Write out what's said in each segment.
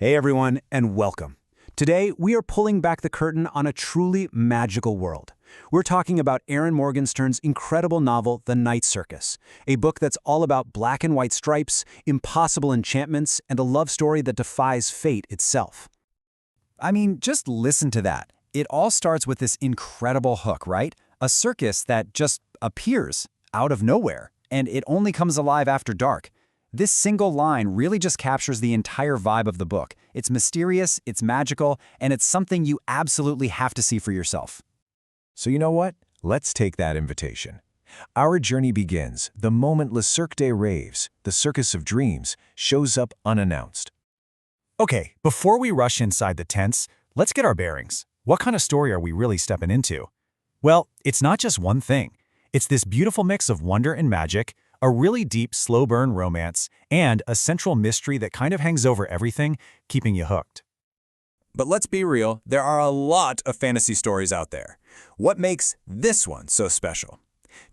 Hey everyone, and welcome. Today, we are pulling back the curtain on a truly magical world. We're talking about Erin Morgenstern's incredible novel, The Night Circus, a book that's all about black and white stripes, impossible enchantments, and a love story that defies fate itself. I mean, just listen to that. It all starts with this incredible hook, right? A circus that just appears out of nowhere, and it only comes alive after dark. This single line really just captures the entire vibe of the book. It's mysterious, it's magical, and it's something you absolutely have to see for yourself. So you know what? Let's take that invitation. Our journey begins the moment Le Cirque des Rêves, the Circus of Dreams, shows up unannounced. Okay, before we rush inside the tents, let's get our bearings. What kind of story are we really stepping into? Well, it's not just one thing. It's this beautiful mix of wonder and magic, a really deep, slow-burn romance, and a central mystery that kind of hangs over everything, keeping you hooked. But let's be real, there are a lot of fantasy stories out there. What makes this one so special?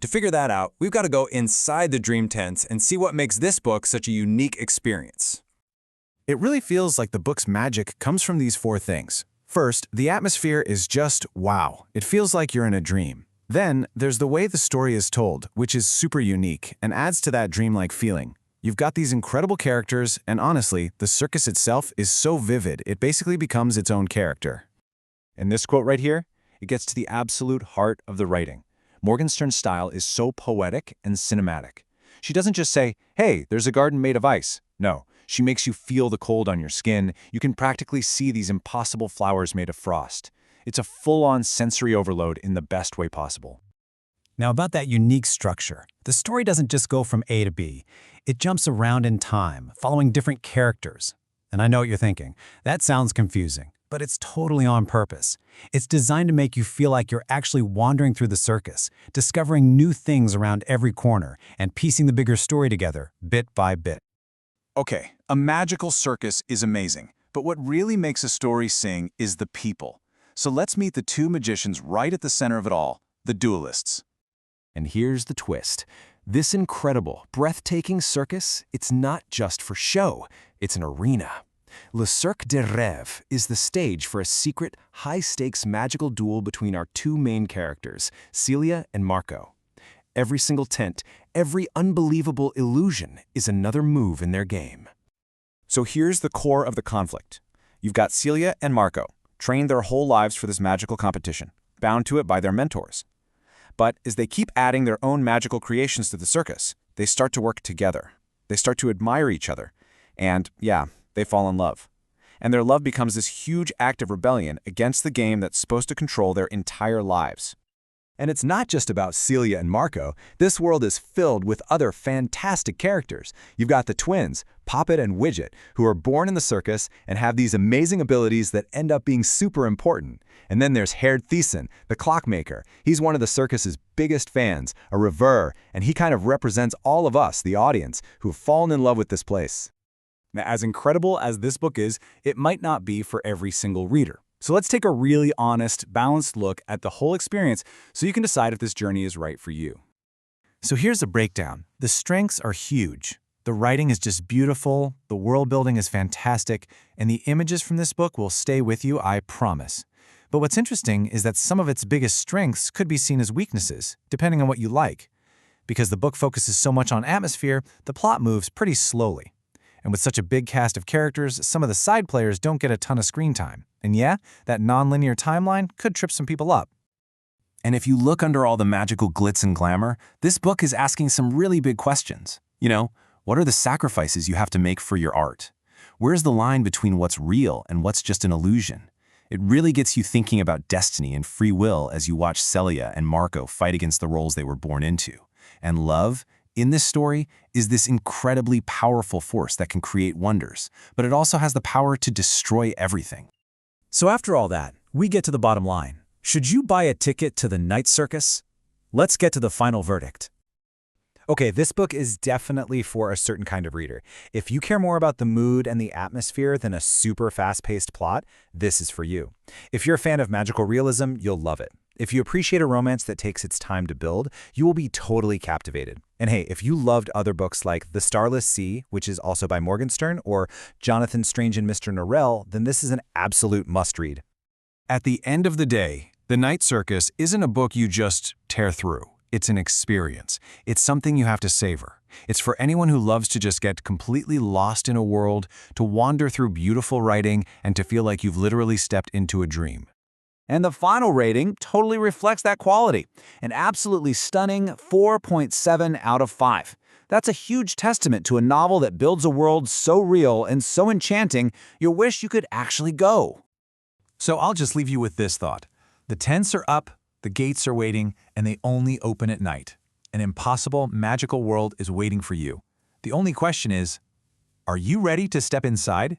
To figure that out, we've got to go inside the dream tents and see what makes this book such a unique experience. It really feels like the book's magic comes from these four things. First, the atmosphere is just wow. It feels like you're in a dream. Then, there's the way the story is told, which is super unique and adds to that dreamlike feeling. You've got these incredible characters, and honestly, the circus itself is so vivid, it basically becomes its own character. And this quote right here, it gets to the absolute heart of the writing. Morgenstern's style is so poetic and cinematic. She doesn't just say, hey, there's a garden made of ice. No, she makes you feel the cold on your skin. You can practically see these impossible flowers made of frost. It's a full-on sensory overload in the best way possible. Now about that unique structure, the story doesn't just go from A to B. It jumps around in time, following different characters. And I know what you're thinking. That sounds confusing, but it's totally on purpose. It's designed to make you feel like you're actually wandering through the circus, discovering new things around every corner, and piecing the bigger story together, bit by bit. Okay, a magical circus is amazing, but what really makes a story sing is the people. So let's meet the two magicians right at the center of it all, the duelists. And here's the twist. This incredible, breathtaking circus, it's not just for show, it's an arena. Le Cirque des Rêves is the stage for a secret, high-stakes magical duel between our two main characters, Celia and Marco. Every single tent, every unbelievable illusion is another move in their game. So here's the core of the conflict. You've got Celia and Marco, trained their whole lives for this magical competition, bound to it by their mentors. But as they keep adding their own magical creations to the circus, they start to work together. They start to admire each other. And, yeah, they fall in love. And their love becomes this huge act of rebellion against the game that's supposed to control their entire lives. And it's not just about Celia and Marco. This world is filled with other fantastic characters. You've got the twins, Poppet and Widget, who are born in the circus and have these amazing abilities that end up being super important. And then there's Herr Thiessen, the clockmaker. He's one of the circus's biggest fans, a rêveur, and he kind of represents all of us, the audience, who have fallen in love with this place. Now, as incredible as this book is, it might not be for every single reader. So let's take a really honest, balanced look at the whole experience so you can decide if this journey is right for you. So here's the breakdown. The strengths are huge. The writing is just beautiful, the world building is fantastic, and the images from this book will stay with you, I promise. But what's interesting is that some of its biggest strengths could be seen as weaknesses, depending on what you like. Because the book focuses so much on atmosphere, the plot moves pretty slowly. And with such a big cast of characters, some of the side players don't get a ton of screen time. And yeah, that non-linear timeline could trip some people up. And if you look under all the magical glitz and glamour, this book is asking some really big questions. You know, what are the sacrifices you have to make for your art? Where's the line between what's real and what's just an illusion? It really gets you thinking about destiny and free will as you watch Celia and Marco fight against the roles they were born into. And love, in this story, is this incredibly powerful force that can create wonders, but it also has the power to destroy everything. So after all that, we get to the bottom line. Should you buy a ticket to the Night Circus? Let's get to the final verdict. Okay, this book is definitely for a certain kind of reader. If you care more about the mood and the atmosphere than a super fast-paced plot, this is for you. If you're a fan of magical realism, you'll love it. If you appreciate a romance that takes its time to build, you will be totally captivated. And hey, if you loved other books like The Starless Sea, which is also by Morgenstern, or Jonathan Strange and Mr. Norrell, then this is an absolute must-read. At the end of the day, The Night Circus isn't a book you just tear through. It's an experience. It's something you have to savor. It's for anyone who loves to just get completely lost in a world, to wander through beautiful writing, and to feel like you've literally stepped into a dream. And the final rating totally reflects that quality. An absolutely stunning 4.7 out of 5. That's a huge testament to a novel that builds a world so real and so enchanting, you wish you could actually go. So I'll just leave you with this thought. The tents are up, the gates are waiting, and they only open at night. An impossible, magical world is waiting for you. The only question is, are you ready to step inside?